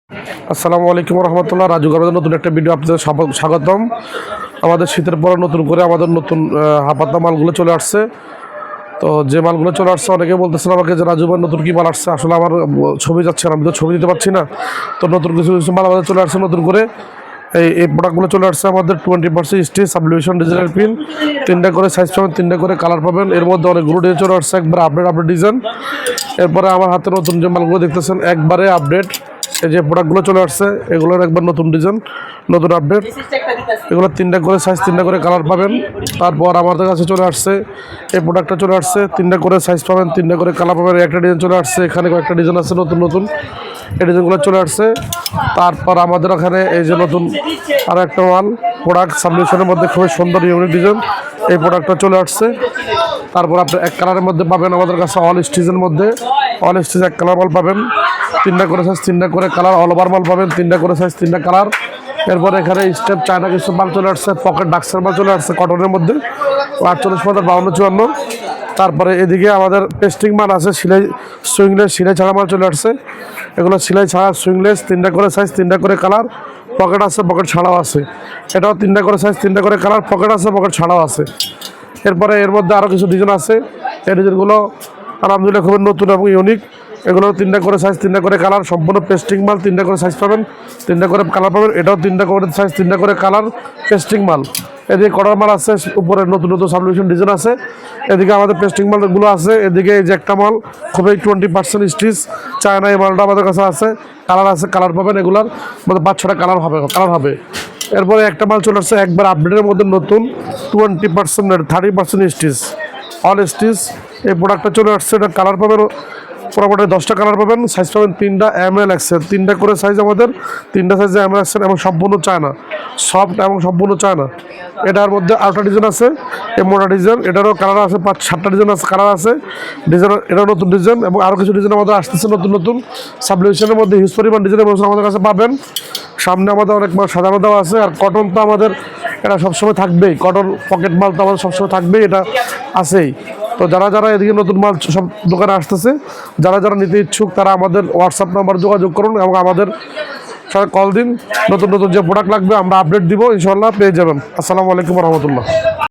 আসসালামু আলাইকুম রহমতুল্লাহ। রাজু গার্মেন্টসের নতুন একটা ভিডিও আপনাদের স্বাগতম। আমাদের শীতের পরে নতুন করে আমাদের নতুন হাপাতা মালগুলো চলে আসছে। তো যে মালগুলো চলে আসছে অনেকে বলতেছেন আমাকে যে রাজু ভাই নতুন কি মাল আসছে। আসলে আমার ছবি যাচ্ছে না, আমি তো ছবি দিতে পারছি না। তো নতুন কিছু কিছু মাল আমাদের চলে আসছে নতুন করে। এই প্রোডাক্টগুলো চলে আসছে আমাদের 20% স্টিচ সাবলিউশন ডিজাইনের পিন, 3টা করে সাইজ পাবেন, 3টা করে কালার পাবেন। এর মধ্যে অনেকগুলো ডিজাইন চলে আসছে, একবার আপডেট ডিজাইন। এরপরে আমার হাতে নতুন যে মালগুলো দেখতেছেন একবারে আপডেট। এই যে প্রোডাক্টগুলো চলে আসছে এগুলোর একবার নতুন ডিজাইন, নতুন আপডেট। এগুলো 3টা করে সাইজ, 3টা করে কালার পাবেন। তারপর আমাদের কাছে চলে আসছে এই প্রোডাক্টটা চলে আসছে, 3টা করে সাইজ পাবেন, 3টা করে কালার পাবেন। একটা ডিজাইন চলে আসছে, এখানে কয়েকটা ডিজাইন আছে নতুন নতুন, এই ডিজাইনগুলো চলে আসছে। তারপর আমাদের ওখানে এই যে নতুন আর একটা মাল প্রোডাক্ট সাবলিউশনের মধ্যে খুবই সুন্দর ইউনিক ডিজাইন, এই প্রোডাক্টটা চলে আসছে। তারপর আপনি এক কালারের মধ্যে পাবেন আমাদের কাছে অল স্টিচের মধ্যে, অল স্টিচ এক কালার মাল পাবেন, 3টা করে সাইজ, 3টা করে কালার, অল ওভার মাল পাবেন, 3টা করে সাইজ, 3টা কালার। এরপরে এখানে স্টেপ চায়না কিছু মাল চলে আসছে, পকেট ডাক্সের মাল চলে আসছে কটনের মধ্যে 48-52-54। তারপরে এদিকে আমাদের পেস্টিং মাল আছে, সুইংলেস সিলাই ছাড়া মাল চলে আসছে। এগুলো সিলাই ছাড়া সুইংলেস, 3টা করে সাইজ, 3টা করে কালার, পকেট আছে, পকেট ছাড়াও আছে। এটাও 3টা করে সাইজ, 3টা করে কালার, পকেট আছে, পকেট ছাড়াও আছে। এরপরে এর মধ্যে আরও কিছু ডিজাইন আছে, এই ডিজাইনগুলো আলহামদুলিল্লাহ খুবই নতুন এবং ইউনিক। এগুলো 3টা করে সাইজ, 3টা করে কালার, সম্পূর্ণ পেস্টিং মাল, 3টা করে সাইজ পাবেন, 3টা করে কালার পাবেন। এটাও 3টা করে সাইজ, 3টা করে কালার, পেস্টিং মাল। এদিকে কটার মাল আছে, উপরে নতুন নতুন সাবলিউশন ডিজাইন আছে। এদিকে আমাদের পেস্টিং মালগুলো আছে। এদিকে এই যে একটা মাল খুবই 20% স্টিচ চায়না, এই মালটা আমাদের কাছে আছে, কালার আছে, কালার পাবেন। এগুলার মধ্যে 5-6টা কালার হবে। এরপরে একটা মাল চলে আসছে একবার আপডেটের মধ্যে নতুন 20% 30% স্টিচ, অল স্টিচ। এই প্রোডাক্টটা চলে আসছে, এটা কালার পাবেন পুরোপুরি 10টা কালার পাবেন, সাইজ পাবেন 3টা ML এক্সেল, 3টা করে সাইজ আমাদের, 3টা সাইজে ML এক্সেল এবং সম্পূর্ণ চায়না, সফট এবং সম্পূর্ণ চায়না। এটার মধ্যে আরেকটা ডিজাইন আছে, এই মোটা ডিজাইন, এটারও কালার আছে, 5-7টা ডিজাইন আছে, কালার আছে। ডিজাইন এটাও নতুন ডিজাইন এবং আরও কিছু ডিজাইন আমাদের আসতেছে নতুন নতুন সাবলিউশনের মধ্যে। হিউজ পরিমাণ ডিজাইনের আমাদের কাছে পাবেন। সামনে আমাদের অনেক মাল সাজানো দেওয়া আছে। আর কটন তো আমাদের এটা সবসময় থাকবেই, কটন পকেট মাল তো আমাদের সবসময় থাকবেই, এটা আছেই। তো যারা যারা এদিকে নতুন মাল সব দোকানে আসতেছে, যারা যারা নিতে ইচ্ছুক তারা আমাদের হোয়াটসঅ্যাপ নাম্বার যোগাযোগ করুন এবং আমাদের সাথে কল দিন। নতুন নতুন যে প্রোডাক্ট লাগবে আমরা আপডেট দিব, ইনশাআল্লাহ পেয়ে যাবেন। আসসালামু আলাইকুম রহমতুল্লাহ।